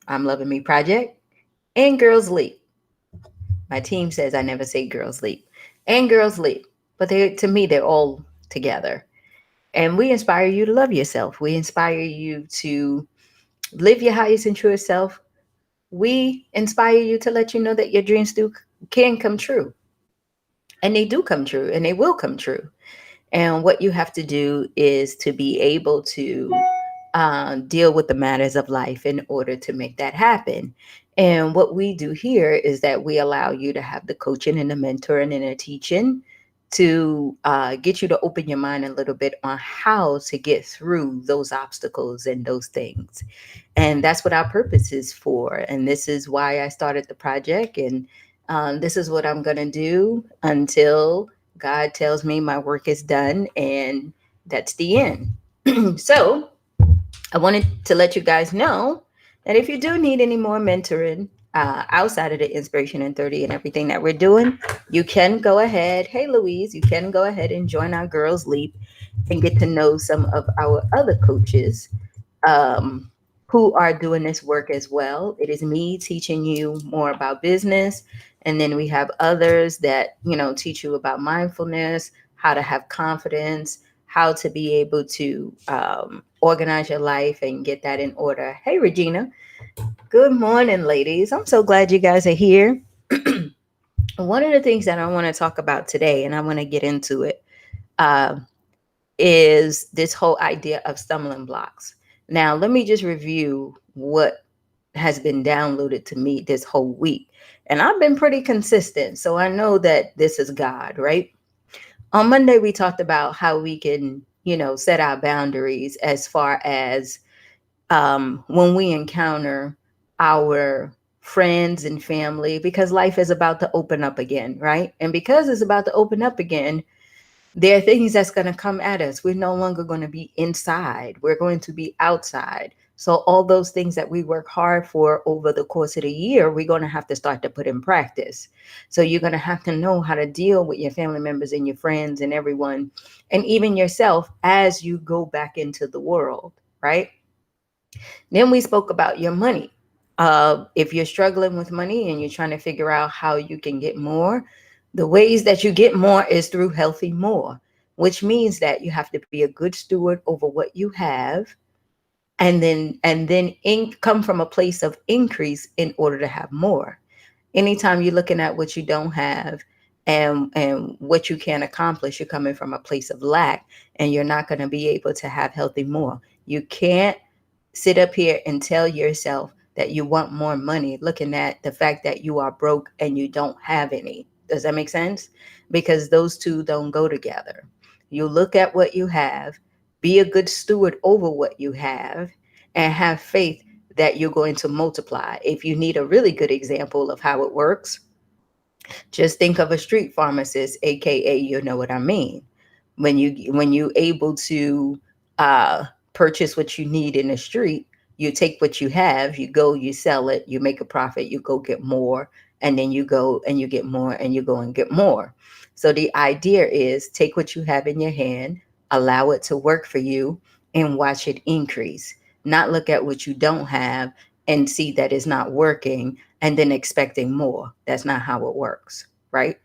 I'm Loving Me Project and Girls Leap. My team says I never say Girls Leap and Girls Leap, but to me, they're all together. And we inspire you to love yourself. We inspire you to live your highest and truest self. We inspire you to let you know that your dreams can come true. And they do come true and they will come true. And what you have to do is to be able to deal with the matters of life in order to make that happen. And what we do here is that we allow you to have the coaching and the mentoring and the teaching to get you to open your mind a little bit on how to get through those obstacles and those things. And that's what our purpose is for. And this is why I started the project. And this is what I'm going to do until God tells me my work is done. And that's the end. So, I wanted to let you guys know that if you do need any more mentoring outside of the Inspiration in 30 and everything that we're doing, you can go ahead. Hey, Louise, you can go ahead and join our Girls Leap and get to know some of our other coaches um, who are doing this work as well. It is me teaching you more about business. And then we have others that, teach you about mindfulness, how to have confidence, how to be able to organize your life and get that in order. Hey, Regina. Good morning, ladies. I'm so glad you guys are here. One of the things that I want to talk about today, and I want to get into it, uh, is this whole idea of stumbling blocks. Now, let me just review what has been downloaded to me this whole week. And I've been pretty consistent. So I know that this is God, right? On Monday, we talked about how we can, set our boundaries as far as when we encounter our friends and family, because life is about to open up again, right? And because it's about to open up again, there are things that's going to come at us. We're no longer going to be inside. We're going to be outside. So all those things that we work hard for over the course of the year, we're going to have to start to put in practice. So you're going to have to know how to deal with your family members and your friends and everyone, and even yourself as you go back into the world, right? Then we spoke about your money. If you're struggling with money and you're trying to figure out how you can get more, the ways that you get more is through healthy more, which means that you have to be a good steward over what you have, and then come from a place of increase in order to have more. Anytime you're looking at what you don't have and what you can't accomplish, you're coming from a place of lack, and you're not going to be able to have healthy more. You can't sit up here and tell yourself that you want more money looking at the fact that you are broke and you don't have any. Does that make sense? Because those two don't go together. You look at what you have, be a good steward over what you have, and have faith that you're going to multiply. If you need a really good example of how it works, just think of a street pharmacist, aka, you know what I mean. When you able to uh, purchase what you need in the street, you take what you have, you go, you sell it, you make a profit, you go get more, and then you go and you get more, and you go and get more. So the idea is take what you have in your hand, allow it to work for you, and watch it increase. Not look at what you don't have and see that it's not working and then expecting more. That's not how it works, right?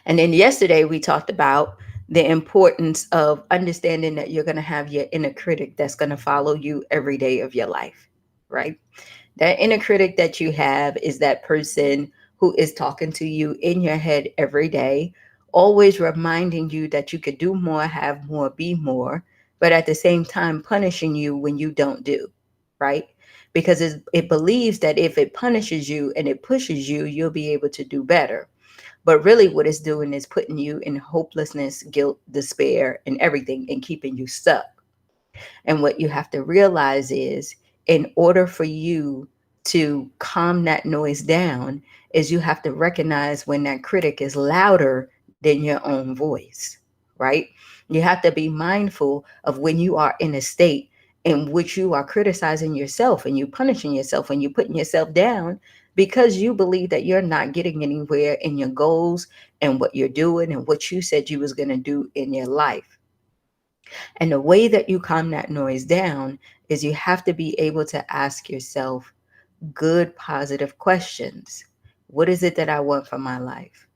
And then yesterday we talked about the importance of understanding that you're going to have your inner critic that's going to follow you every day of your life, right? That inner critic that you have is that person who is talking to you in your head every day, always reminding you that you could do more, have more, be more, but at the same time punishing you when you don't do, right? Because it believes that if it punishes you and it pushes you, you'll be able to do better. But really, what it's doing is putting you in hopelessness, guilt, despair, and everything, and keeping you stuck. And what you have to realize is, in order for you to calm that noise down, is you have to recognize when that critic is louder than your own voice, right? You have to be mindful of when you are in a state in which you are criticizing yourself and you punishing yourself and you putting yourself down because you believe that you're not getting anywhere in your goals and what you're doing and what you said you was going to do in your life. And the way that you calm that noise down is you have to be able to ask yourself good, positive questions. What is it that I want from my life?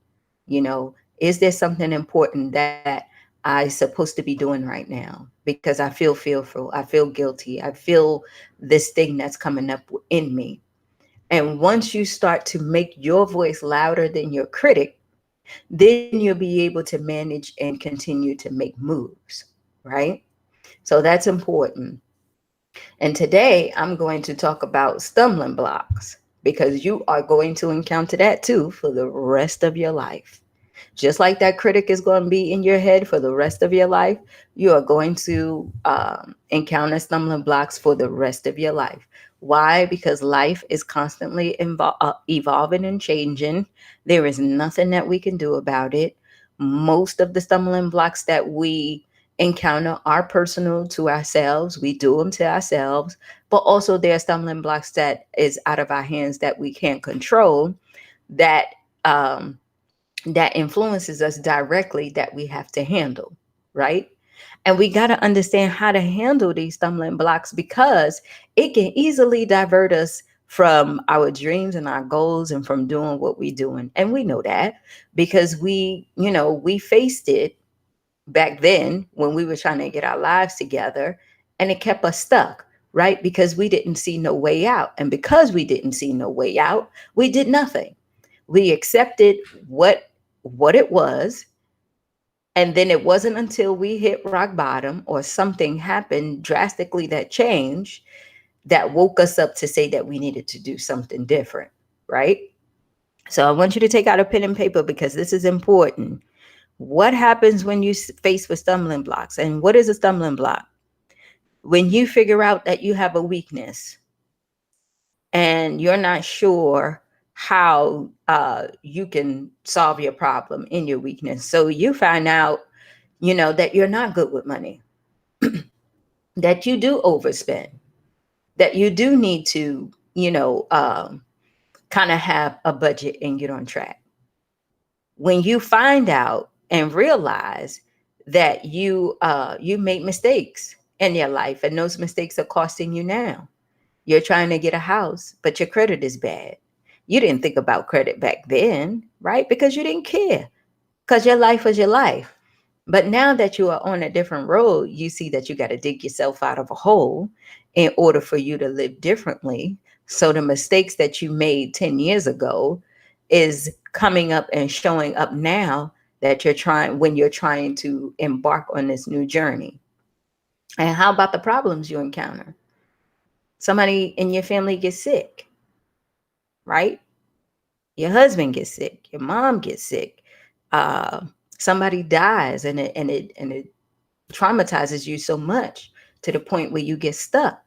You know, is there something important that I supposed to be doing right now? Because I feel fearful, I feel guilty, I feel this thing that's coming up in me. And once you start to make your voice louder than your critic, then you'll be able to manage and continue to make moves, right? So that's important. And today I'm going to talk about stumbling blocks because you are going to encounter that too for the rest of your life. Just like that critic is going to be in your head for the rest of your life, you are going to encounter stumbling blocks for the rest of your life. Why? Because life is constantly evolving and changing. There is nothing that we can do about it. Most of the stumbling blocks that we encounter are personal to ourselves. We do them to ourselves, but also there are stumbling blocks that is out of our hands that we can't control, that um, that influences us directly, that we have to handle, right? And we got to understand how to handle these stumbling blocks because it can easily divert us from our dreams and our goals and from doing what we're doing. And we know that because we faced it back then when we were trying to get our lives together, and it kept us stuck, right? Because we didn't see no way out. And because we didn't see no way out, we did nothing. We accepted what it was, and then it wasn't until we hit rock bottom or something happened drastically that changed that woke us up to say that we needed to do something different, right? So I want you to take out a pen and paper because this is important. What happens when you face with stumbling blocks? And what is a stumbling block? When you figure out that you have a weakness and you're not sure how you can solve your problem in your weakness. So you find out, that you're not good with money, that you do overspend, that you do need to, kind of have a budget and get on track. When you find out and realize that you made mistakes in your life and those mistakes are costing you now. You're trying to get a house, but your credit is bad. You didn't think about credit back then, right? Because you didn't care, because your life was your life. But now that you are on a different road, you see that you got to dig yourself out of a hole in order for you to live differently. So the mistakes that you made 10 years ago is coming up and showing up now that you're trying to embark on this new journey. And how about the problems you encounter? Somebody in your family gets sick, right? Your husband gets sick, your mom gets sick, uh, somebody dies, and it traumatizes you so much to the point where you get stuck.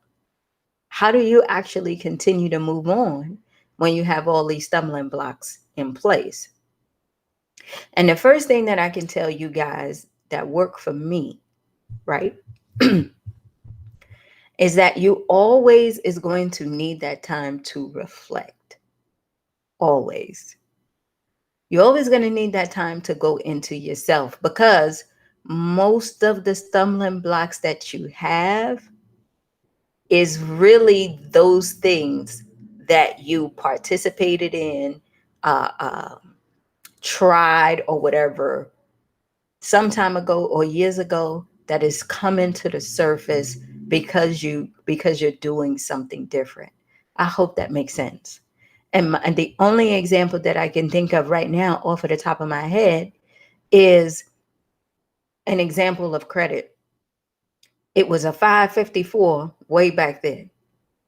How do you actually continue to move on when you have all these stumbling blocks in place? And the first thing that I can tell you guys that work for me, right, is that you always is going to need that time to reflect. Always. You're always going to need that time to go into yourself because most of the stumbling blocks that you have is really those things that you participated in, uh, uh, tried, or whatever some time ago or years ago that is coming to the surface because you're doing something different. I hope that makes sense. And the only example that I can think of right now off of the top of my head is an example of credit. It was a 554 way back then,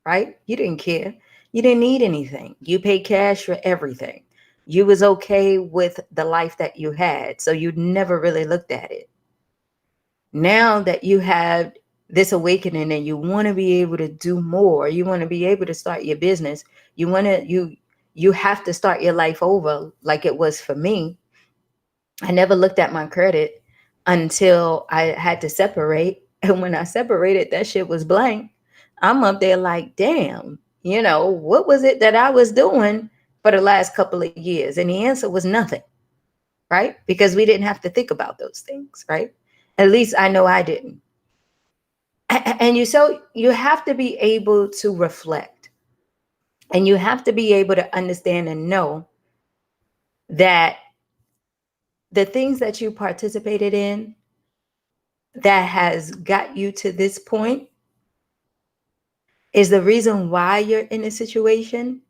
right? You didn't care. You didn't need anything. You paid cash for everything. You was okay with the life that you had. So you never really looked at it. Now that you have this awakening and you want to be able to do more, you want to be able to start your business, you have to start your life over like it was for me. I never looked at my credit until I had to separate. And when I separated, that shit was blank. I'm up there like, damn, what was it that I was doing for the last couple of years? And the answer was nothing, right? Because we didn't have to think about those things, right? At least I know I didn't. And you have to be able to reflect, and you have to be able to understand and know that the things that you participated in that has got you to this point is the reason why you're in a situation,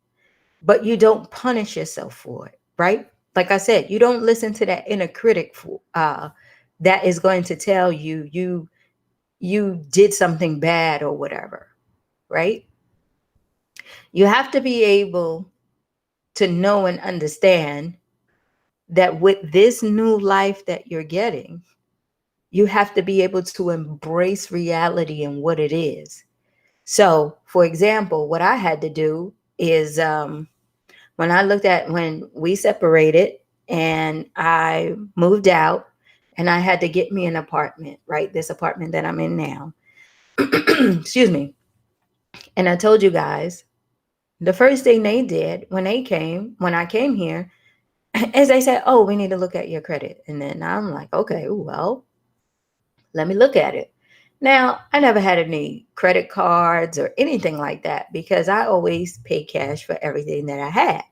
but you don't punish yourself for it, right? Like I said, you don't listen to that inner critic that is going to tell you did something bad or whatever, right? You have to be able to know and understand that with this new life that you're getting, you have to be able to embrace reality and what it is. So, for example, what I had to do is when we separated and I moved out and I had to get me an apartment, right? This apartment that I'm in now. Excuse me. And I told you guys the first thing they did when I came here, is they said, "Oh, we need to look at your credit." And then I'm like, "Okay, well, let me look at it." Now, I never had any credit cards or anything like that because I always pay cash for everything that I had.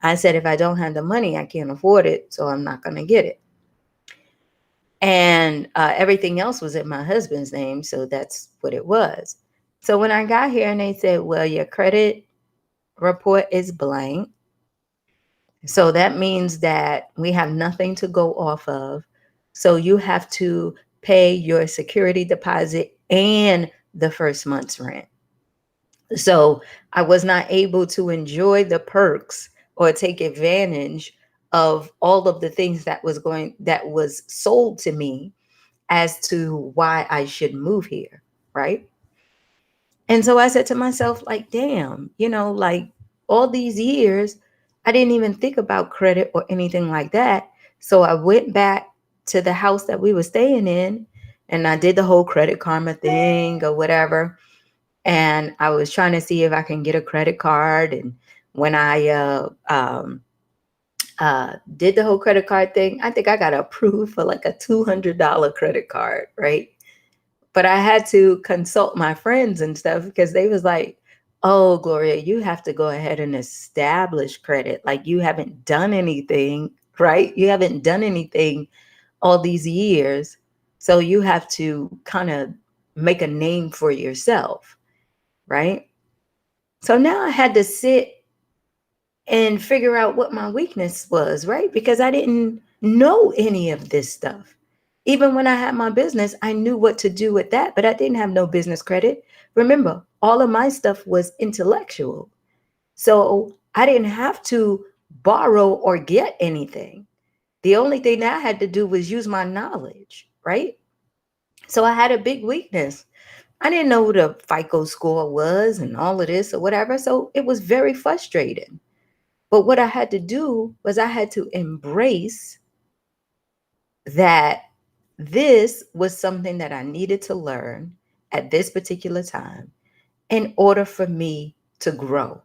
I said, if I don't have the money, I can't afford it, so I'm not going to get it. And everything else was in my husband's name, so that's what it was. So when I got here and they said, well, your credit report is blank. So that means that we have nothing to go off of. So you have to pay your security deposit and the first month's rent. So I was not able to enjoy the perks or take advantage of all of the things that was sold to me as to why I should move here, right? And so I said to myself, like, damn, like all these years, I didn't even think about credit or anything like that. So I went back to the house that we were staying in and I did the whole Credit Karma thing or whatever. And I was trying to see if I can get a credit card. And when I did the whole credit card thing, I think I got approved for like a $200 credit card, right? But I had to consult my friends and stuff because they was like, "Oh, Gloria, you have to go ahead and establish credit. Like you haven't done anything, right? You haven't done anything all these years. So you have to kind of make a name for yourself, right?" So now I had to sit and figure out what my weakness was, right? Because I didn't know any of this stuff. Even when I had my business, I knew what to do with that, but I didn't have no business credit. Remember, all of my stuff was intellectual. So I didn't have to borrow or get anything. The only thing that I had to do was use my knowledge, right? So I had a big weakness. I didn't know what a FICO score was and all of this or whatever. So it was very frustrating. But what I had to do was I had to embrace that this was something that I needed to learn at this particular time in order for me to grow.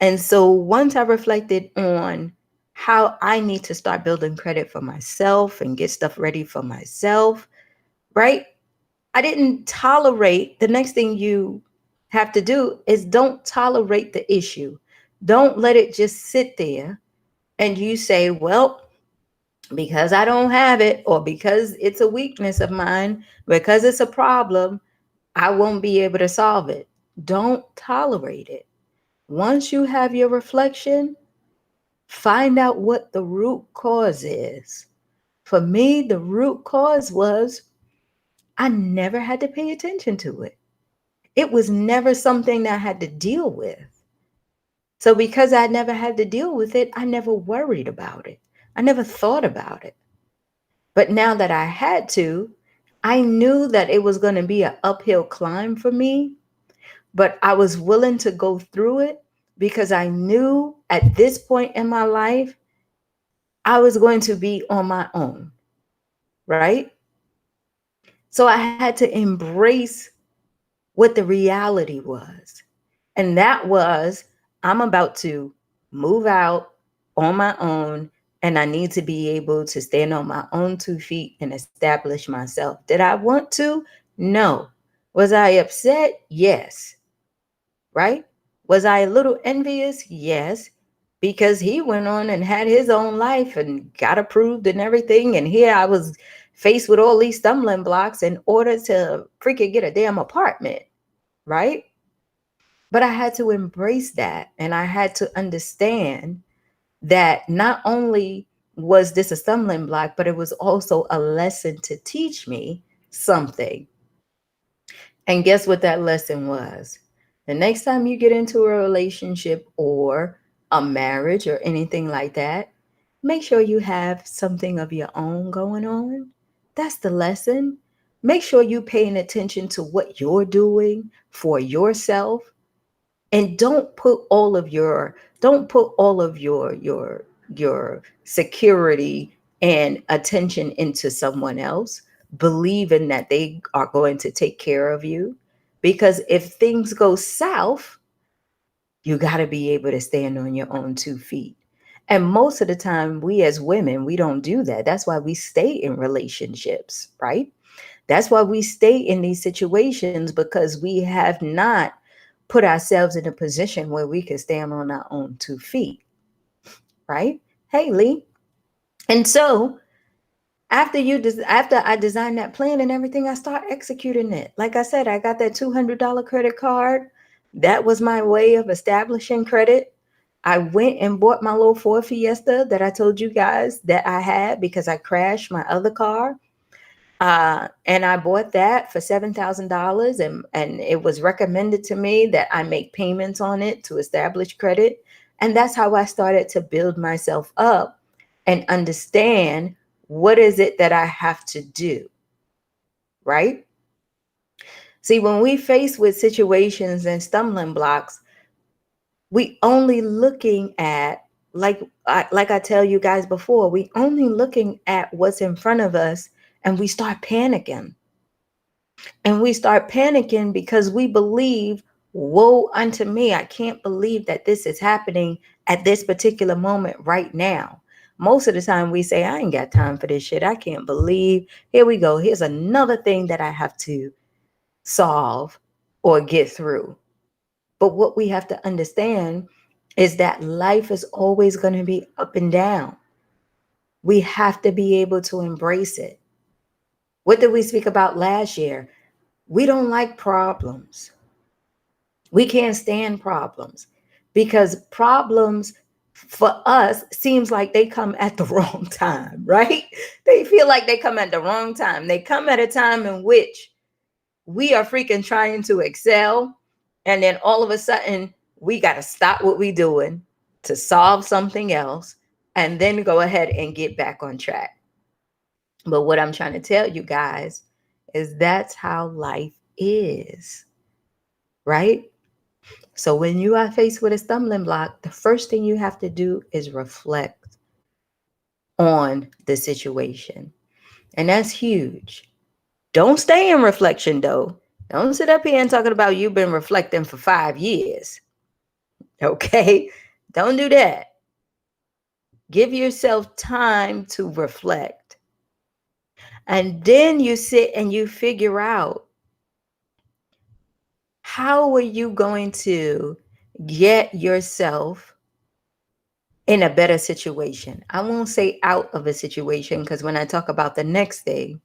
And so once I reflected on how I need to start building credit for myself and get stuff ready for myself, right? I didn't tolerate. The next thing you have to do is don't tolerate the issue. Don't let it just sit there and you say, well, because I don't have it, or because it's a weakness of mine, because it's a problem, I won't be able to solve it. Don't tolerate it. Once you have your reflection, find out what the root cause is. For me, the root cause was I never had to pay attention to it. It was never something that I had to deal with. So because I never had to deal with it, I never worried about it. I never thought about it. But now that I had to, I knew that it was going to be an uphill climb for me, but I was willing to go through it because I knew at this point in my life, I was going to be on my own, right? So I had to embrace what the reality was. And that was, I'm about to move out on my own and I need to be able to stand on my own 2 feet and establish myself. Did I want to? No. Was I upset? Yes. Right? Was I a little envious? Yes. Because he went on and had his own life and got approved and everything. And here I was faced with all these stumbling blocks in order to freaking get a damn apartment. Right? But I had to embrace that. And I had to understand that not only was this a stumbling block, but it was also a lesson to teach me something. And guess what that lesson was? The next time you get into a relationship or a marriage or anything like that, make sure you have something of your own going on. That's the lesson. Make sure you're paying attention to what you're doing for yourself, and don't put all of your security and attention into someone else, believing that they are going to take care of you, because if things go south, you got to be able to stand on your own 2 feet. And most of the time, we as women, we don't do that. That's why we stay in relationships, right? That's why we stay in these situations, because we have not put ourselves in a position where we can stand on our own 2 feet, right? Hey, Lee. And so after I designed that plan and everything, I start executing it. Like I said, I got that $200 credit card. That was my way of establishing credit. I went and bought my little Ford Fiesta that I told you guys that I had because I crashed my other car. And I bought that for $7,000, and it was recommended to me that I make payments on it to establish credit. And that's how I started to build myself up and understand what is it that I have to do, right? See, when we face with situations and stumbling blocks, we only looking at, like I tell you guys before, we only looking at what's in front of us, and we start panicking. And we start panicking because we believe, woe unto me, I can't believe that this is happening at this particular moment right now. Most of the time we say, I ain't got time for this shit. I can't believe, here we go. Here's another thing that I have to solve or get through. But what we have to understand is that life is always going to be up and down. We have to be able to embrace it. What did we speak about last year? We don't like problems. We can't stand problems because problems for us seems like they come at the wrong time, right? They feel like they come at the wrong time. They come at a time in which we are freaking trying to excel. And then all of a sudden, we got to stop what we're doing to solve something else and then go ahead and get back on track. But what I'm trying to tell you guys is that's how life is, right? So when you are faced with a stumbling block, the first thing you have to do is reflect on the situation. And that's huge. Don't stay in reflection though. Don't sit up here and talking about you've been reflecting for 5 years. Okay? Don't do that. Give yourself time to reflect. And then you sit and you figure out, how are you going to get yourself in a better situation? I won't say out of a situation, because when I talk about the next thing,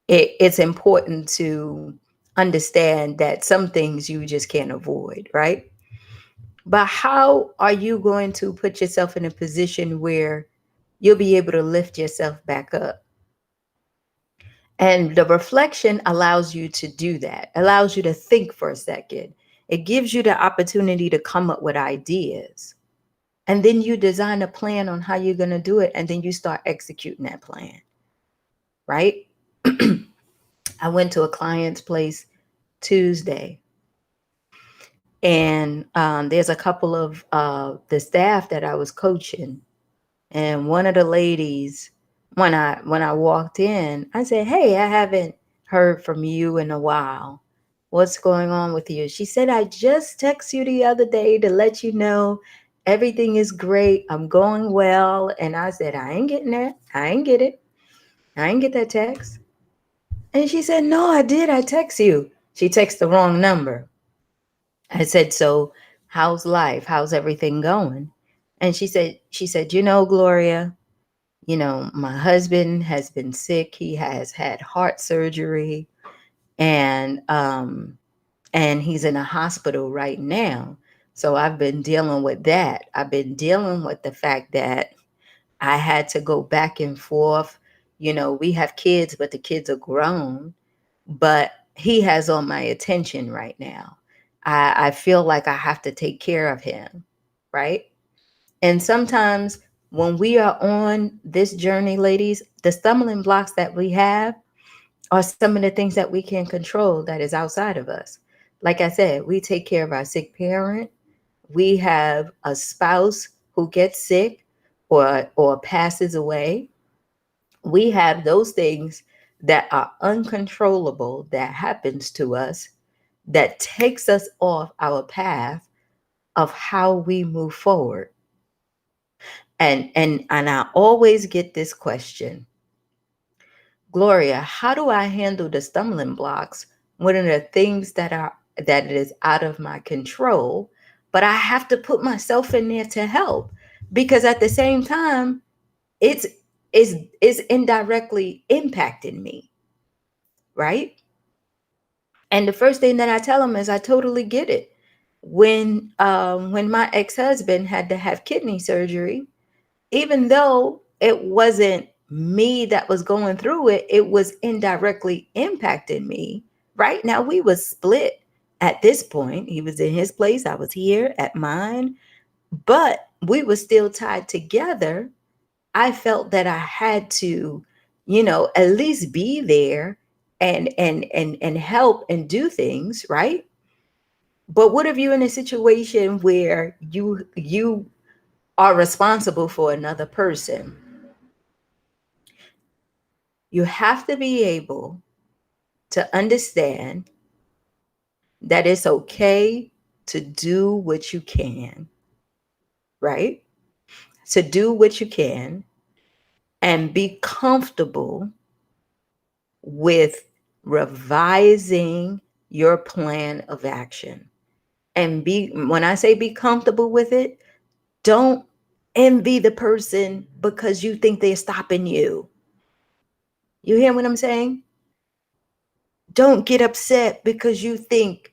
it's important to understand that some things you just can't avoid, right? But how are you going to put yourself in a position where you'll be able to lift yourself back up? And the reflection allows you to do that, allows you to think for a second. It gives you the opportunity to come up with ideas. And then you design a plan on how you're going to do it. And then you start executing that plan, right? I went to a client's place Tuesday. And there's a couple of the staff that I was coaching. And one of the ladies, when I walked in, I said, hey, I haven't heard from you in a while. What's going on with you? She said, I just texted you the other day to let you know everything is great. I'm going well. And I said, I ain't getting that. I ain't get it. I ain't get that text. And she said, no, I did. I text you. She texted the wrong number. I said, so how's life? How's everything going? And she said, Gloria, my husband has been sick. He has had heart surgery, and he's in a hospital right now. So I've been dealing with that. I've been dealing with the fact that I had to go back and forth. We have kids, but the kids are grown. But he has all my attention right now. I feel like I have to take care of him, right? And sometimes when we are on this journey, ladies, the stumbling blocks that we have are some of the things that we can control that is outside of us. Like I said, we take care of our sick parent. We have a spouse who gets sick or passes away. We have those things that are uncontrollable that happens to us that takes us off our path of how we move forward. And I always get this question, Gloria, how do I handle the stumbling blocks when there are things that is out of my control, but I have to put myself in there to help because at the same time it's is indirectly impacting me, right? And the first thing that I tell them is I totally get it. When my ex-husband had to have kidney surgery, even though it wasn't me that was going through it, it was indirectly impacting me. Right now, we was split at this point. He was in his place, I was here at mine, but we were still tied together. I felt that I had to, at least be there and help and do things, right? But what if you're in a situation where you are responsible for another person? You have to be able to understand that it's okay to do what you can, right? To do what you can and be comfortable with revising your plan of action. And when I say be comfortable with it, don't envy the person because you think they're stopping you. You hear what I'm saying? Don't get upset because you think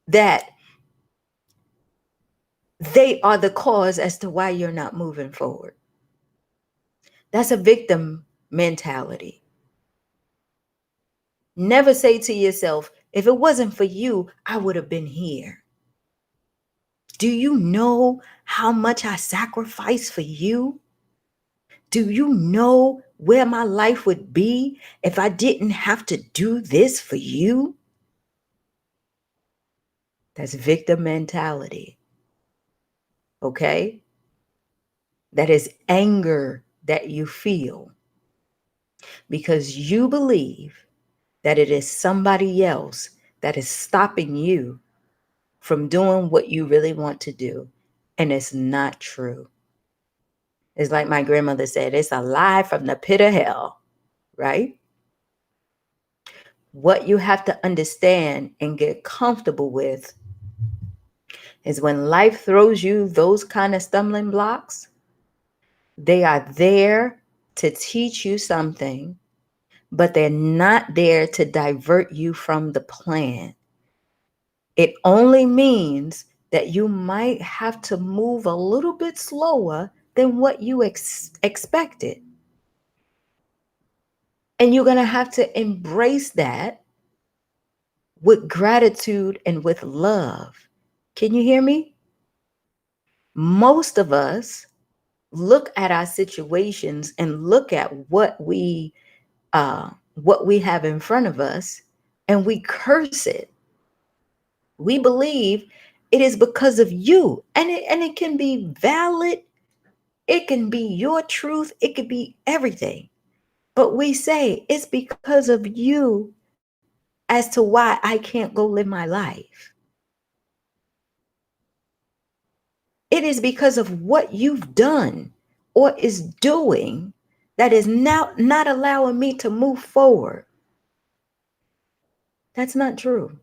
that they are the cause as to why you're not moving forward. That's a victim mentality. Never say to yourself, if it wasn't for you, I would have been here. Do you know how much I sacrificed for you? Do you know where my life would be if I didn't have to do this for you? That's victim mentality. Okay? That is anger that you feel because you believe that it is somebody else that is stopping you from doing what you really want to do. And it's not true. It's like my grandmother said, it's a lie from the pit of hell, right? What you have to understand and get comfortable with is when life throws you those kind of stumbling blocks, they are there to teach you something, but they're not there to divert you from the plan. It only means that you might have to move a little bit slower than what you expected. And you're going to have to embrace that with gratitude and with love. Can you hear me? Most of us look at our situations and look at what we have in front of us and we curse it. We believe it is because of you, and it can be valid. It can be your truth. It could be everything. But we say it's because of you as to why I can't go live my life. It is because of what you've done or is doing that is now not allowing me to move forward. That's not true.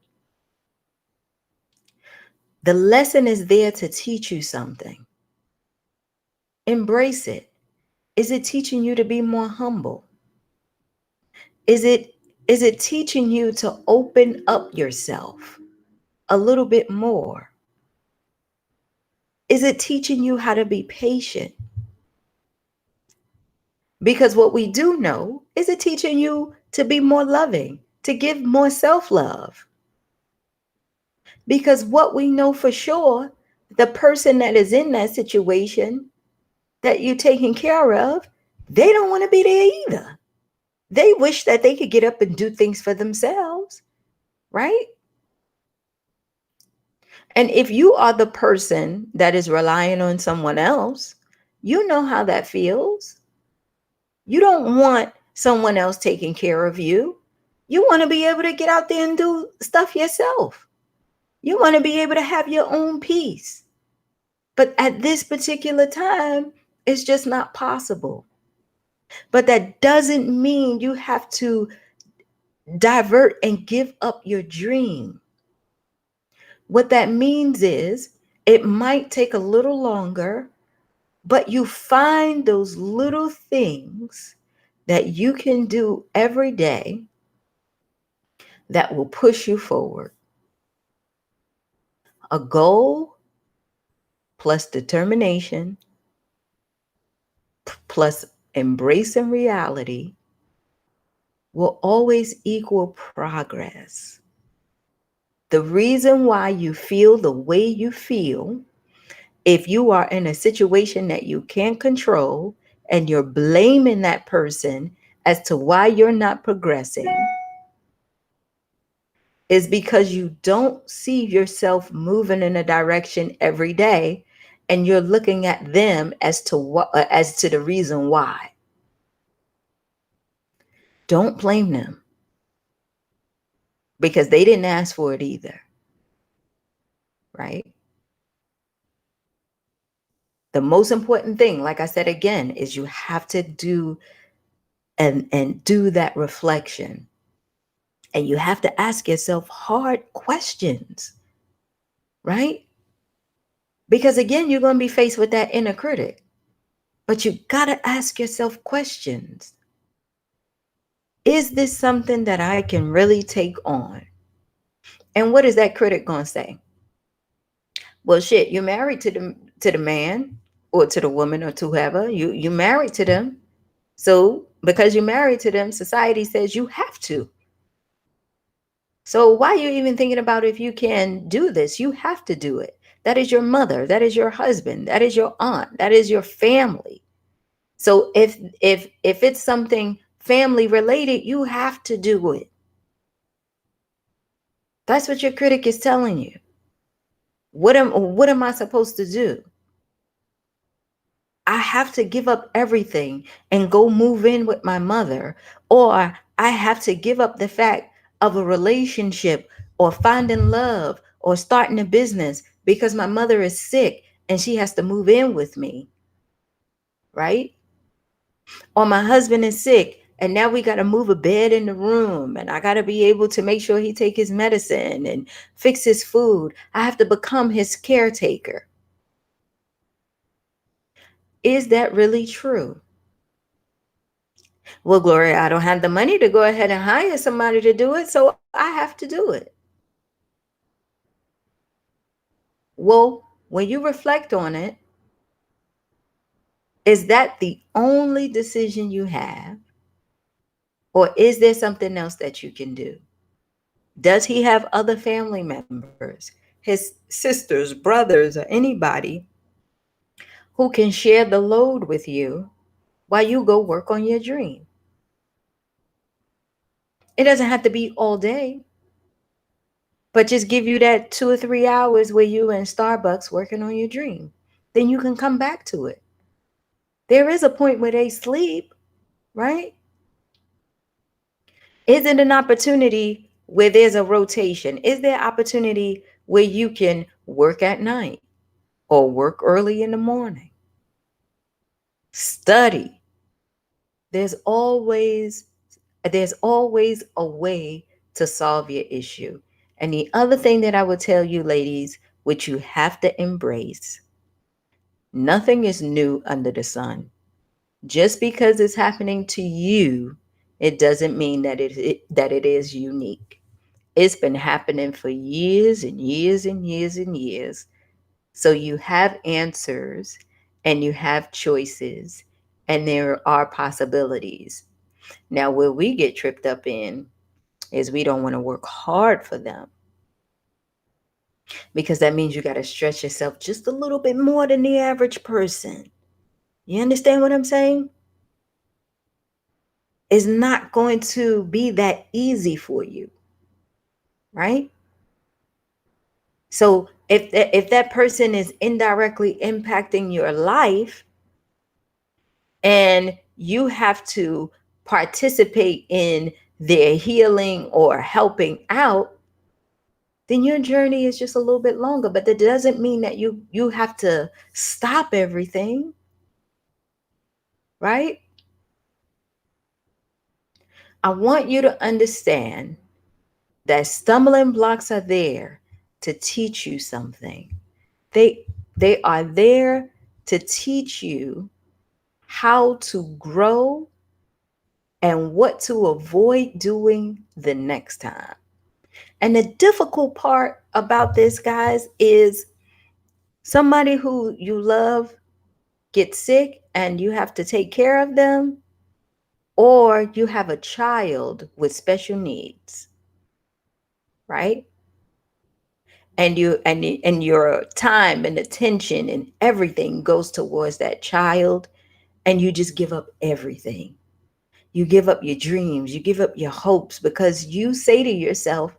The lesson is there to teach you something. Embrace it. Is it teaching you to be more humble? Is it teaching you to open up yourself a little bit more? Is it teaching you how to be patient? Because what we do know is it teaching you to be more loving, to give more self-love. Because what we know for sure, the person that is in that situation that you're taking care of, they don't want to be there either. They wish that they could get up and do things for themselves, right? And if you are the person that is relying on someone else, you know how that feels. You don't want someone else taking care of you. You want to be able to get out there and do stuff yourself. You want to be able to have your own peace. But at this particular time, it's just not possible. But that doesn't mean you have to divert and give up your dream. What that means is it might take a little longer, but you find those little things that you can do every day that will push you forward. A goal plus determination plus embracing reality will always equal progress. The reason why you feel the way you feel, if you are in a situation that you can't control and you're blaming that person as to why you're not progressing, is because you don't see yourself moving in a direction every day and you're looking at them as to what as to the reason why. Don't blame them because they didn't ask for it either, right? The most important thing, like I said again, is you have to do and do that reflection. And you have to ask yourself hard questions, right? Because again, you're going to be faced with that inner critic. But you got to ask yourself questions. Is this something that I can really take on? And what is that critic going to say? Well, shit, you're married to the man or to the woman or to whoever. You married to them. So because you're married to them, society says you have to. So why are you even thinking about if you can do this? You have to do it. That is your mother, that is your husband, that is your aunt, that is your family. So if it's something family related, you have to do it. That's what your critic is telling you. What am I supposed to do? I have to give up everything and go move in with my mother, or I have to give up the fact of a relationship or finding love or starting a business because my mother is sick and she has to move in with me, right? Or my husband is sick and now we got to move a bed in the room and I got to be able to make sure he take his medicine and fix his food. I have to become his caretaker. Is that really true? Well, Gloria, I don't have the money to go ahead and hire somebody to do it, so I have to do it. Well, when you reflect on it, is that the only decision you have? Or is there something else that you can do? Does he have other family members, his sisters, brothers, or anybody who can share the load with you while you go work on your dream? It doesn't have to be all day, but just give you that 2 or 3 hours where you in Starbucks working on your dream. Then you can come back to it. There is a point where they sleep, right? Is it an opportunity where there's a rotation? Is there opportunity where you can work at night or work early in the morning? Study. There's always a way to solve your issue. And the other thing that I would tell you, ladies, which you have to embrace, nothing is new under the sun. Just because it's happening to you, it doesn't mean that it is unique. It's been happening for years and years and years and years. So you have answers and you have choices and there are possibilities. Now, where we get tripped up in is we don't want to work hard for them, because that means you got to stretch yourself just a little bit more than the average person. You understand what I'm saying? It's not going to be that easy for you, right? So if that person is indirectly impacting your life and you have to participate in their healing or helping out, then your journey is just a little bit longer. But that doesn't mean that you have to stop everything, right? I want you to understand that stumbling blocks are there to teach you something. They are there to teach you how to grow and what to avoid doing the next time. And the difficult part about this, guys, is somebody who you love gets sick and you have to take care of them, or you have a child with special needs, right? And your time and attention and everything goes towards that child, and you just give up everything. You give up your dreams, you give up your hopes, because you say to yourself,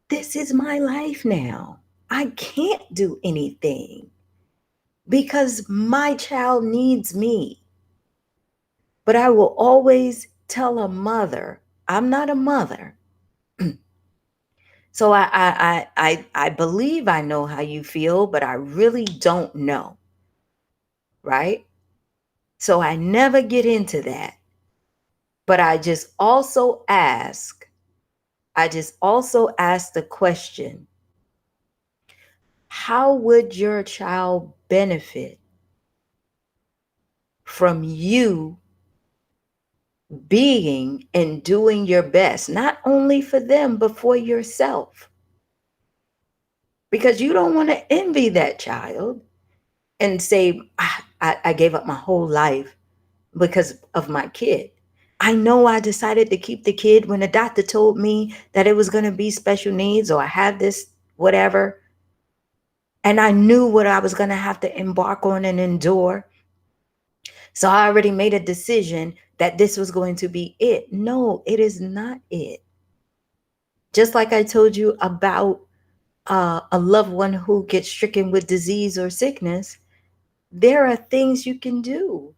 this is my life now. I can't do anything because my child needs me. But I will always tell a mother, I'm not a mother. So I believe I know how you feel, but I really don't know. Right? So I never get into that. But I just also ask the question, how would your child benefit from you being and doing your best, not only for them, but for yourself? Because you don't want to envy that child and say, I gave up my whole life because of my kid. I know I decided to keep the kid when the doctor told me that it was going to be special needs, or I had this, whatever. And I knew what I was going to have to embark on and endure. So I already made a decision that this was going to be it. No, it is not it. Just like I told you about a loved one who gets stricken with disease or sickness, there are things you can do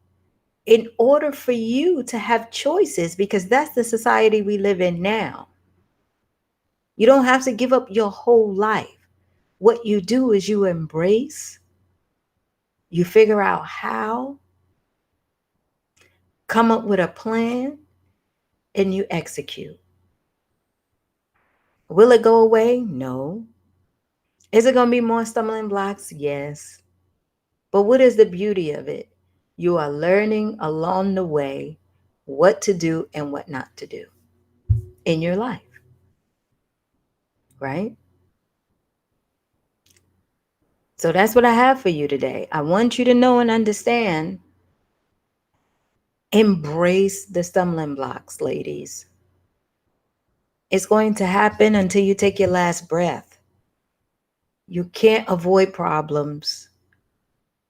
in order for you to have choices, because that's the society we live in now. You don't have to give up your whole life. What you do is you embrace, you figure out how, come up with a plan, and you execute. Will it go away? No. Is it going to be more stumbling blocks? Yes. But what is the beauty of it? You are learning along the way what to do and what not to do in your life, right? So that's what I have for you today. I want you to know and understand, embrace the stumbling blocks, ladies. It's going to happen until you take your last breath. You can't avoid problems.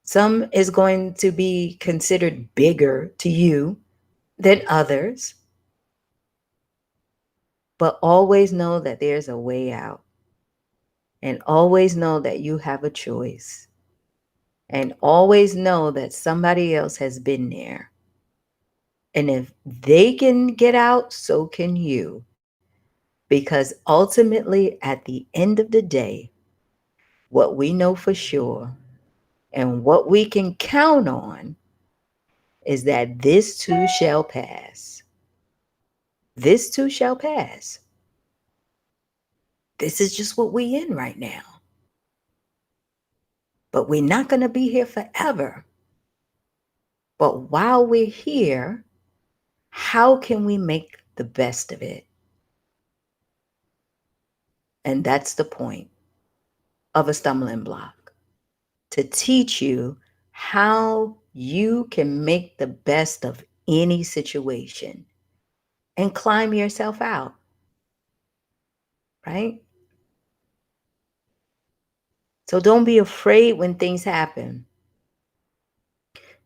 Some is going to be considered bigger to you than others. But always know that there's a way out. And always know that you have a choice. And always know that somebody else has been there. And if they can get out, so can you. Because ultimately, at the end of the day, what we know for sure and what we can count on is that this too shall pass. This too shall pass. This is just what we in right now. But we're not going to be here forever. But while we're here, how can we make the best of it? And that's the point of a stumbling block, to teach you how you can make the best of any situation and climb yourself out, right? So don't be afraid when things happen.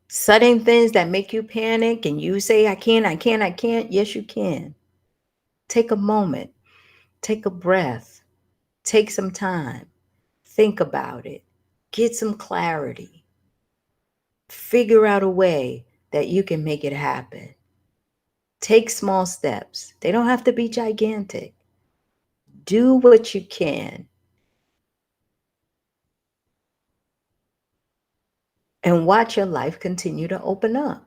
Sudden things that make you panic and you say, I can't, I can't, I can't. Yes, you can. Take a moment, take a breath, take some time, think about it, get some clarity, figure out a way that you can make it happen. Take small steps. They don't have to be gigantic. Do what you can and watch your life continue to open up.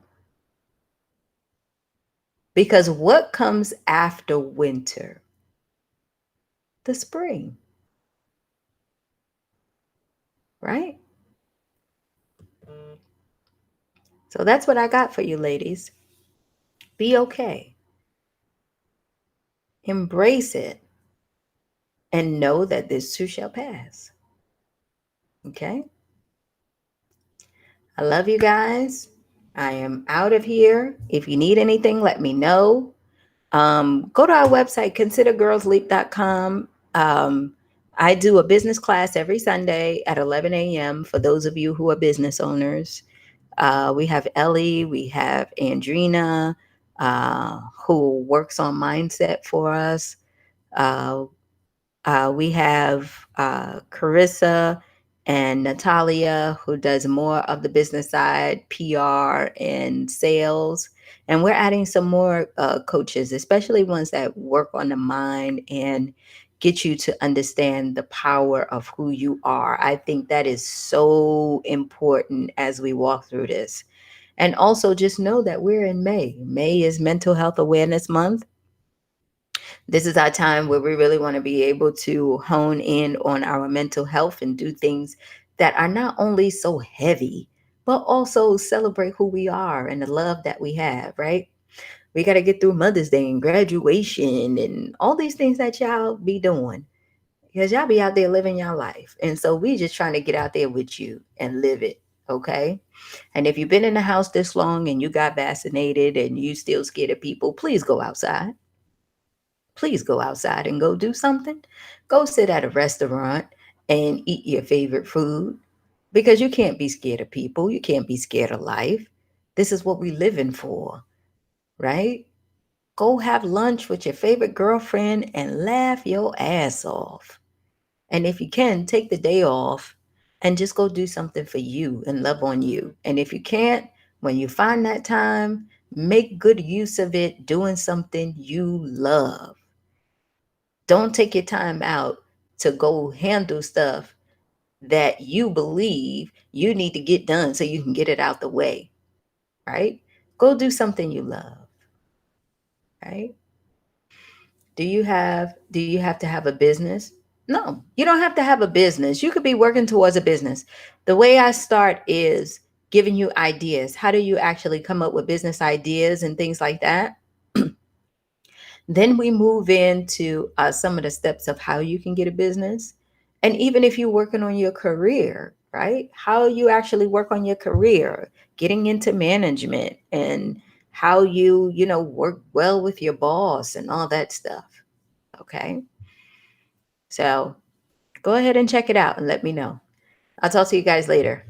Because what comes after winter? The spring, right? So that's what I got for you, ladies. Be okay. Embrace it and know that this too shall pass. Okay? I love you guys. I am out of here. If you need anything, let me know. Go to our website, considergirlsleap.com. I do a business class every Sunday at 11 a.m. for those of you who are business owners. We have Ellie, we have Andrina, who works on mindset for us. Uh, we have Carissa and Natalia, who does more of the business side, PR, and sales. And we're adding some more coaches, especially ones that work on the mind and get you to understand the power of who you are. I think that is so important as we walk through this. And also just know that we're in May. May is Mental Health Awareness Month. This is our time where we really want to be able to hone in on our mental health and do things that are not only so heavy, but also celebrate who we are and the love that we have, right? We got to get through Mother's Day and graduation and all these things that y'all be doing because y'all be out there living your life. And so we just trying to get out there with you and live it. Okay. And if you've been in the house this long and you got vaccinated and you still scared of people, please go outside. Please go outside and go do something. Go sit at a restaurant and eat your favorite food because you can't be scared of people. You can't be scared of life. This is what we living for, right? Go have lunch with your favorite girlfriend and laugh your ass off. And if you can, take the day off and just go do something for you and love on you. And if you can't, when you find that time, make good use of it doing something you love. Don't take your time out to go handle stuff that you believe you need to get done so you can get it out the way, right? Go do something you love, right? Do you have to have a business? No, you don't have to have a business. You could be working towards a business. The way I start is giving you ideas. How do you actually come up with business ideas and things like that? Then we move into some of the steps of how you can get a business. And even if you're working on your career, right? How you actually work on your career, getting into management and how you work well with your boss and all that stuff. Okay. So go ahead and check it out and let me know. I'll talk to you guys later.